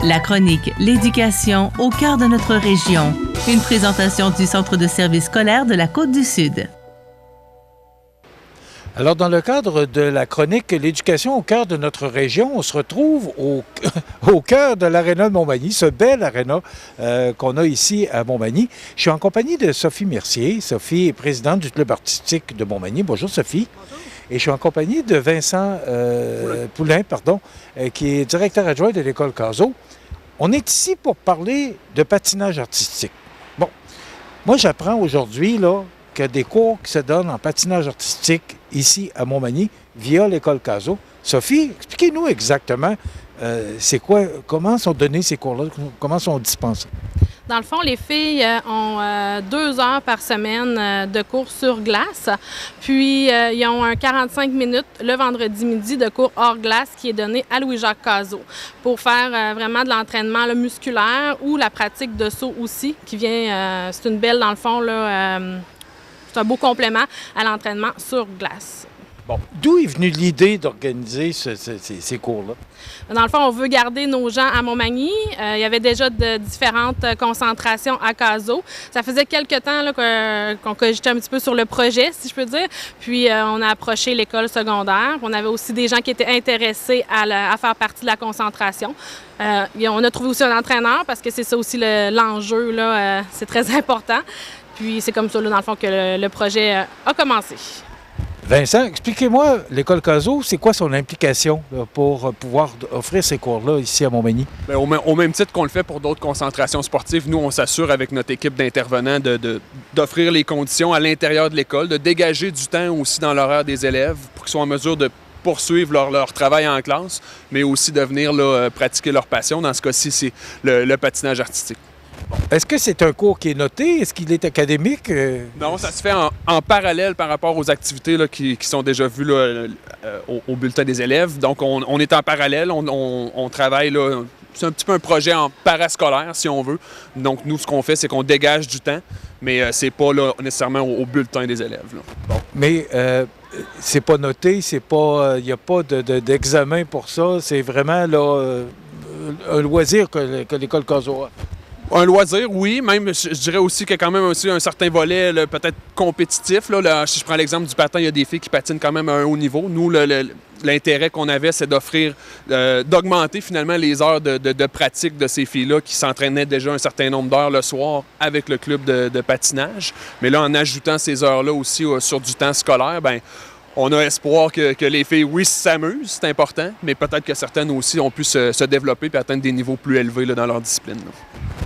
La chronique L'éducation au cœur de notre région. Une présentation du Centre de services scolaires de la Côte-du-Sud. Alors, dans le cadre de la chronique L'éducation au cœur de notre région, on se retrouve au cœur de l'aréna de Montmagny, ce bel aréna qu'on a ici à Montmagny. Je suis en compagnie de Sophie Mercier. Sophie est présidente du club artistique de Montmagny. Bonjour, Sophie. Bonjour. Et je suis en compagnie de Vincent Poulain, qui est directeur adjoint de l'école Cazot. On est ici pour parler de patinage artistique. Bon, moi j'apprends aujourd'hui qu'il y a des cours qui se donnent en patinage artistique ici à Montmagny via l'école Cazot. Sophie, expliquez-nous exactement c'est quoi, comment sont donnés ces cours-là, comment sont dispensés? Dans le fond, les filles ont 2 heures par semaine de cours sur glace. Puis, ils ont un 45 minutes le vendredi midi de cours hors glace qui est donné à Louis-Jacques Cazot pour faire vraiment de l'entraînement musculaire ou la pratique de saut aussi qui vient, c'est une belle, dans le fond, c'est un beau complément à l'entraînement sur glace. Bon, d'où est venue l'idée d'organiser ces cours-là? Dans le fond, on veut garder nos gens à Montmagny. Il y avait déjà de différentes concentrations à Cazot. Ça faisait quelques temps qu'on cogitait un petit peu sur le projet, si je peux dire. Puis, on a approché l'école secondaire. On avait aussi des gens qui étaient intéressés à faire partie de la concentration. On a trouvé aussi un entraîneur parce que c'est ça aussi l'enjeu, c'est très important. Puis, c'est comme ça, dans le fond, que le projet a commencé. Vincent, expliquez-moi, l'école Cazot, c'est quoi son implication pour pouvoir offrir ces cours-là ici à Montmagny? Bien, au même titre qu'on le fait pour d'autres concentrations sportives, nous, on s'assure avec notre équipe d'intervenants d'offrir les conditions à l'intérieur de l'école, de dégager du temps aussi dans l'horaire des élèves pour qu'ils soient en mesure de poursuivre leur travail en classe, mais aussi de venir pratiquer leur passion. Dans ce cas-ci, c'est le patinage artistique. Est-ce que c'est un cours qui est noté? Est-ce qu'il est académique? Non, ça se fait en parallèle par rapport aux activités qui sont déjà vues au bulletin des élèves. Donc, on est en parallèle, on travaille là. C'est un petit peu un projet en parascolaire, si on veut. Donc, nous, ce qu'on fait, c'est qu'on dégage du temps, mais c'est pas nécessairement au bulletin des élèves. Là. Bon. Mais c'est pas noté, c'est pas, il n'y a pas d'examen pour ça. C'est vraiment un loisir que l'école Cazot a. Un loisir, oui. Même, je dirais aussi qu'il y a quand même aussi un certain volet peut-être compétitif. Si je prends l'exemple du patin, il y a des filles qui patinent quand même à un haut niveau. Nous, l'intérêt qu'on avait, c'est d'augmenter finalement les heures de pratique de ces filles-là qui s'entraînaient déjà un certain nombre d'heures le soir avec le club de patinage. Mais là, en ajoutant ces heures-là aussi sur du temps scolaire, bien, on a espoir que les filles, oui, s'amusent, c'est important, mais peut-être que certaines aussi ont pu se développer et atteindre des niveaux plus élevés dans leur discipline.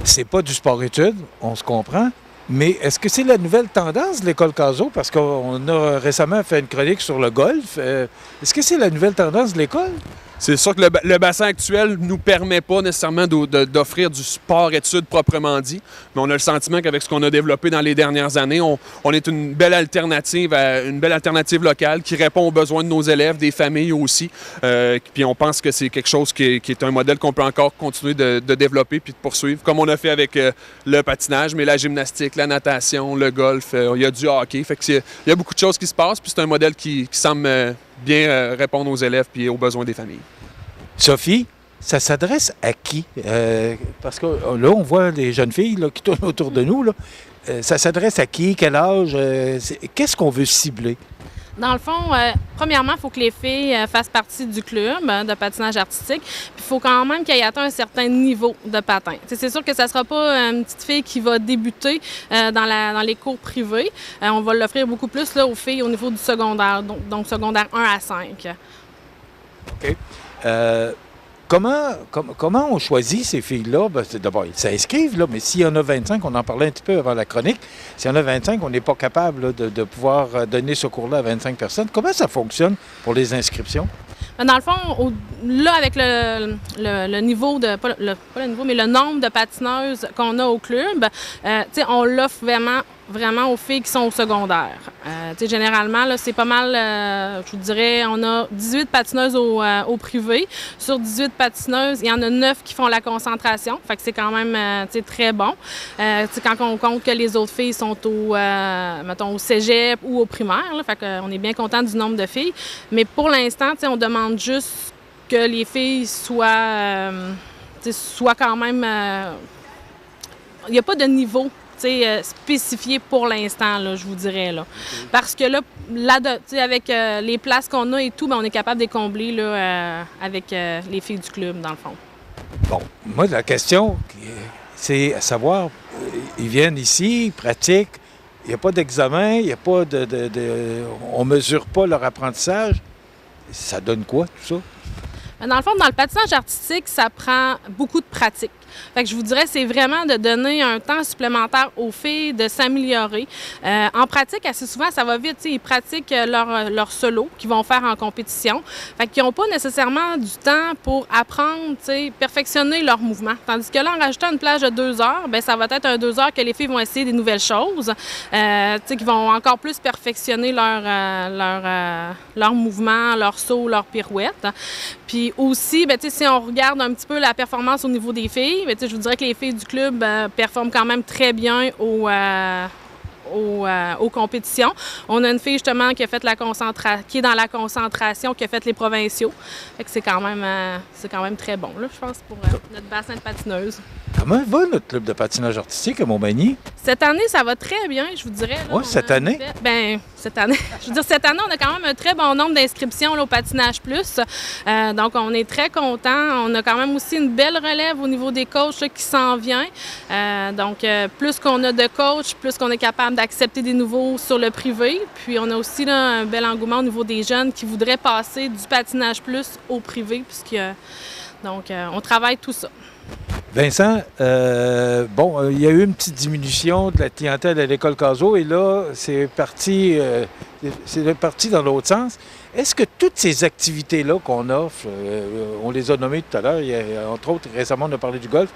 C'est pas du sport-études, on se comprend, mais est-ce que c'est la nouvelle tendance de l'école Cazot? Parce qu'on a récemment fait une chronique sur le golf. Est-ce que c'est la nouvelle tendance de l'école? C'est sûr que le bassin actuel ne nous permet pas nécessairement d'offrir du sport-études proprement dit, mais on a le sentiment qu'avec ce qu'on a développé dans les dernières années, on est une belle alternative locale qui répond aux besoins de nos élèves, des familles aussi. Puis on pense que c'est quelque chose qui est un modèle qu'on peut encore continuer de développer puis de poursuivre, comme on a fait avec le patinage, mais la gymnastique, la natation, le golf, il y a du hockey. Fait que il y a beaucoup de choses qui se passent, puis c'est un modèle qui semble bien répondre aux élèves et aux besoins des familles. Sophie, ça s'adresse à qui? Parce que là, on voit les jeunes filles qui tournent autour de nous. Ça s'adresse à qui? Quel âge? Qu'est-ce qu'on veut cibler? Dans le fond, premièrement, il faut que les filles fassent partie du club de patinage artistique. Puis il faut quand même qu'elles aient atteint un certain niveau de patin. C'est sûr que ça ne sera pas une petite fille qui va débuter dans les cours privés. On va l'offrir beaucoup plus aux filles au niveau du secondaire, donc secondaire 1 à 5. OK. Comment on choisit ces filles-là? Ben, d'abord, ils s'inscrivent, mais s'il y en a 25, on en parlait un petit peu avant la chronique, s'il y en a 25, on n'est pas capable de pouvoir donner ce cours-là à 25 personnes. Comment ça fonctionne pour les inscriptions? Dans le fond, avec le niveau pas le niveau, mais le nombre de patineuses qu'on a au club, on l'offre vraiment aux filles qui sont au secondaire. Généralement, là, c'est pas mal, je vous dirais, on a 18 patineuses au privé. Sur 18 patineuses, il y en a 9 qui font la concentration. Fait que c'est quand même très bon. Quand on compte que les autres filles sont au cégep ou au primaire, là, fait qu'on est bien content du nombre de filles. Mais pour l'instant, on demande juste que les filles soient soit quand même... il n'y a pas de niveau spécifié pour l'instant, là, je vous dirais. Là. Parce que là avec les places qu'on a et tout, on est capable de les combler là, avec les filles du club, dans le fond. Bon, moi, la question, c'est à savoir, ils viennent ici, ils pratiquent, il n'y a pas d'examen, il n'y a pas on ne mesure pas leur apprentissage. Ça donne quoi, tout ça? Dans le fond, dans le patinage artistique, ça prend beaucoup de pratique. Fait que je vous dirais, c'est vraiment de donner un temps supplémentaire aux filles de s'améliorer. En pratique, assez souvent, ça va vite. Ils pratiquent leur solo qu'ils vont faire en compétition. Fait qu'ils n'ont pas nécessairement du temps pour apprendre, perfectionner leur mouvement. Tandis que là, en rajoutant une plage de 2 heures, bien, ça va être un 2 heures que les filles vont essayer des nouvelles choses, qui vont encore plus perfectionner leur mouvement, leur saut, leur pirouette. Puis aussi, bien, si on regarde un petit peu la performance au niveau des filles, bien, je vous dirais que les filles du club performent quand même très bien aux compétitions. On a une fille justement qui a fait qui est dans la concentration, qui a fait les provinciaux. Fait que c'est quand même très bon, là, je pense, pour notre bassin de patineuse. Comment va notre club de patinage artistique à Montmagny? Cette année, ça va très bien, je vous dirais. Oui, cette année? Cette année, on a quand même un très bon nombre d'inscriptions au Patinage Plus. Donc, on est très contents. On a quand même aussi une belle relève au niveau des coachs là, qui s'en vient. Donc, plus qu'on a de coachs, plus qu'on est capable d'accepter des nouveaux sur le privé. Puis, on a aussi là, un bel engouement au niveau des jeunes qui voudraient passer du Patinage Plus au privé. Donc, on travaille tout ça. Vincent, il y a eu une petite diminution de la clientèle à l'école Cazot et là, c'est parti dans l'autre sens. Est-ce que toutes ces activités-là qu'on offre, on les a nommées tout à l'heure, entre autres, récemment, on a parlé du golf,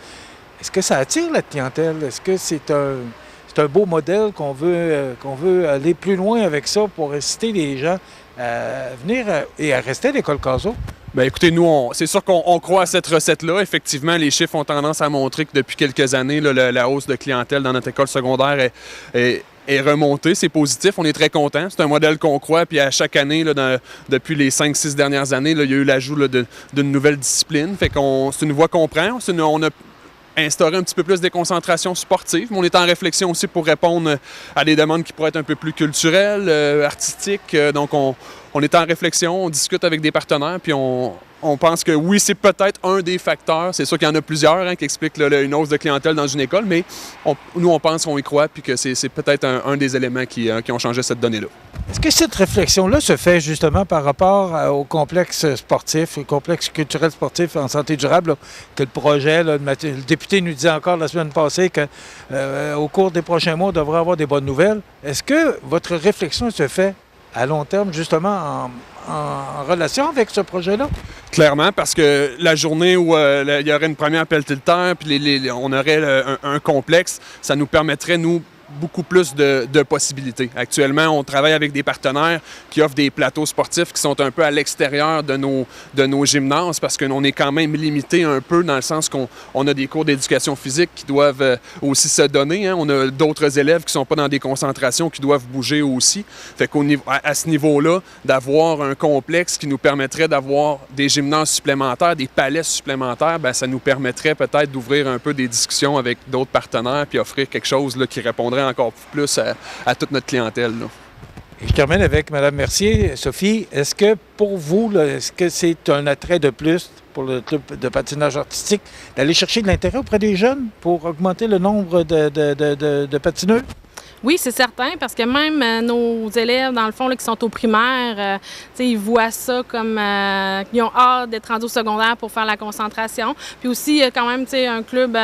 est-ce que ça attire la clientèle? Est-ce que c'est un beau modèle qu'on veut aller plus loin avec ça pour inciter les gens à venir et à rester à l'école Cazot? Bien, écoutez, nous, c'est sûr qu'on croit à cette recette-là. Effectivement, les chiffres ont tendance à montrer que depuis quelques années, là, la hausse de clientèle dans notre école secondaire est remontée. C'est positif. On est très contents. C'est un modèle qu'on croit. Puis à chaque année, là, depuis les 5-6 dernières années, là, il y a eu l'ajout d'une nouvelle discipline. Fait c'est une voie qu'on prend. On a instaurer un petit peu plus des concentrations sportives. Mais on est en réflexion aussi pour répondre à des demandes qui pourraient être un peu plus culturelles, artistiques. Donc, on est en réflexion, on discute avec des partenaires, puis on pense que oui, c'est peut-être un des facteurs. C'est sûr qu'il y en a plusieurs qui expliquent une hausse de clientèle dans une école, mais nous, on pense, on y croit, puis que c'est peut-être un des éléments qui ont changé cette donnée-là. Est-ce que cette réflexion-là se fait justement par rapport au complexe sportif, au complexe culturel sportif en santé durable, là, que le projet, là, le député nous disait encore la semaine passée qu'au cours des prochains mois, on devrait avoir des bonnes nouvelles. Est-ce que votre réflexion se fait à long terme, justement, en relation avec ce projet-là? Clairement, parce que la journée où il y aurait une première pelletée de terre, puis on aurait un complexe, ça nous permettrait, nous, beaucoup plus de possibilités. Actuellement, on travaille avec des partenaires qui offrent des plateaux sportifs qui sont un peu à l'extérieur de nos gymnases parce qu'on est quand même limité un peu dans le sens qu'on a des cours d'éducation physique qui doivent aussi se donner. On a d'autres élèves qui ne sont pas dans des concentrations qui doivent bouger aussi. Fait à ce niveau-là, d'avoir un complexe qui nous permettrait d'avoir des gymnases supplémentaires, des palais supplémentaires, bien, ça nous permettrait peut-être d'ouvrir un peu des discussions avec d'autres partenaires puis offrir quelque chose là, qui répondrait encore plus à toute notre clientèle. Là. Et je termine avec Mme Mercier. Sophie, est-ce que pour vous, est-ce que c'est un attrait de plus pour le club de patinage artistique d'aller chercher de l'intérêt auprès des jeunes pour augmenter le nombre de patineux? Oui, c'est certain, parce que même nos élèves, dans le fond, là, qui sont au primaire, ils voient ça comme ils ont hâte d'être rendus au secondaire pour faire la concentration. Puis aussi, il y a quand même un club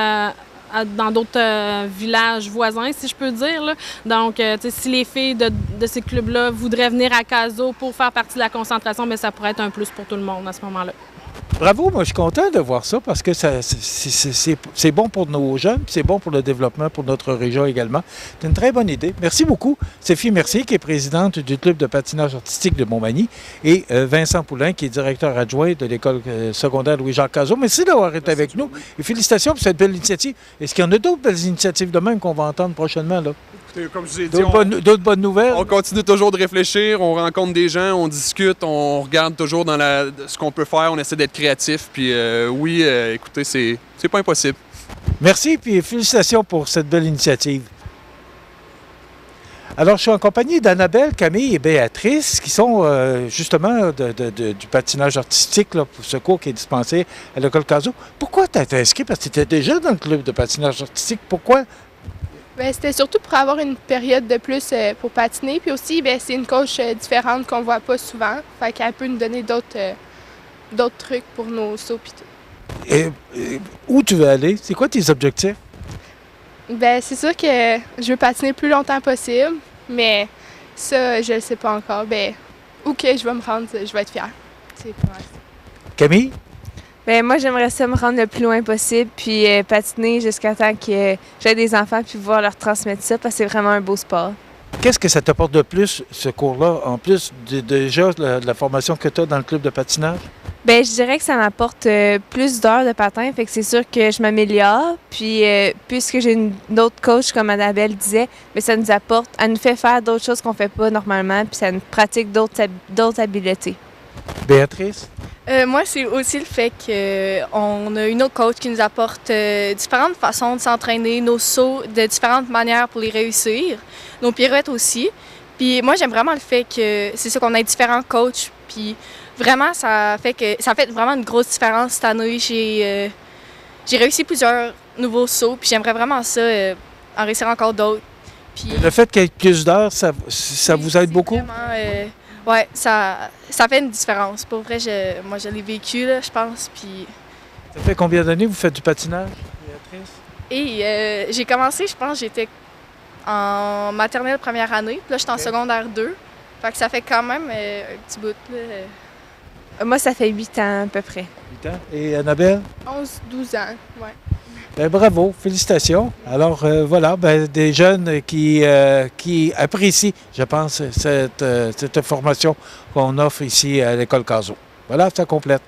dans d'autres villages voisins, si je peux dire. Là. Donc, si les filles de ces clubs-là voudraient venir à Cazot pour faire partie de la concentration, bien, ça pourrait être un plus pour tout le monde à ce moment-là. Bravo, moi je suis content de voir ça parce que c'est bon pour nos jeunes, c'est bon pour le développement, pour notre région également. C'est une très bonne idée. Merci beaucoup. Sophie Mercier, qui est présidente du club de patinage artistique de Montmagny, et Vincent Poulin, qui est directeur adjoint de l'école secondaire Louis-Jacques Cazot. Merci d'avoir été avec nous et félicitations pour cette belle initiative. Est-ce qu'il y en a d'autres belles initiatives de même qu'on va entendre prochainement, là? Comme je vous ai dit, d'autres bonnes nouvelles? On continue toujours de réfléchir, on rencontre des gens, on discute, on regarde toujours dans ce qu'on peut faire, on essaie d'être créatif. récréatif. Puis oui, écoutez, c'est pas impossible. Merci, puis félicitations pour cette belle initiative. Alors, je suis en compagnie d'Annabelle, Camille et Béatrice, qui sont justement du patinage artistique là, pour ce cours qui est dispensé à l'école Cazot. Pourquoi tu t'es inscrit? Parce que tu étais déjà dans le club de patinage artistique. Pourquoi? Bien, c'était surtout pour avoir une période de plus pour patiner. Puis aussi, bien, c'est une coach différente qu'on voit pas souvent. Fait qu'elle peut nous donner d'autres trucs pour nos sauts pis tout. Et où tu veux aller? C'est quoi tes objectifs? Bien, c'est sûr que je veux patiner le plus longtemps possible, mais ça, je le sais pas encore. Bien, où que je vais me rendre, je vais être fière. C'est pas mal. Camille? Bien, moi, j'aimerais ça me rendre le plus loin possible, puis patiner jusqu'à temps que j'ai des enfants, puis pouvoir leur transmettre ça, parce que c'est vraiment un beau sport. Qu'est-ce que ça t'apporte de plus, ce cours-là, en plus déjà de la formation que tu as dans le club de patinage? Bien, je dirais que ça m'apporte plus d'heures de patin, fait que c'est sûr que je m'améliore. Puis, puisque j'ai une autre coach, comme Annabelle disait, bien, ça nous apporte, elle nous fait faire d'autres choses qu'on fait pas normalement, puis ça nous pratique d'autres habiletés. Béatrice? Moi, c'est aussi le fait qu'on a une autre coach qui nous apporte différentes façons de s'entraîner, nos sauts de différentes manières pour les réussir, nos pirouettes aussi. Puis moi, j'aime vraiment le fait que c'est ça qu'on ait différents coachs. Puis vraiment, ça fait vraiment une grosse différence cette année. J'ai réussi plusieurs nouveaux sauts, puis j'aimerais vraiment ça, en réussir encore d'autres. Puis, Le fait qu'il y ait plus d'heures, ça vous aide beaucoup? Oui, ça fait une différence. Pour vrai, moi, je l'ai vécu, là, je pense. Puis... Ça fait combien d'années que vous faites du patinage, Béatrice? Et j'ai commencé, je pense, j'étais en maternelle première année. Puis là, j'étais en secondaire 2. Fait que ça fait quand même un petit bout. Là. Moi, ça fait 8 ans à peu près. 8 ans. Et Annabelle? 11-12 ans, ouais. Bien, bravo, félicitations. Alors voilà, des jeunes qui apprécient, je pense, cette formation qu'on offre ici à l'école Cazot. Voilà, ça complète.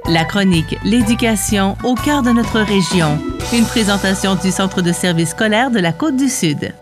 La chronique L'éducation au cœur de notre région. Une présentation du Centre de services scolaires de la Côte-du-Sud.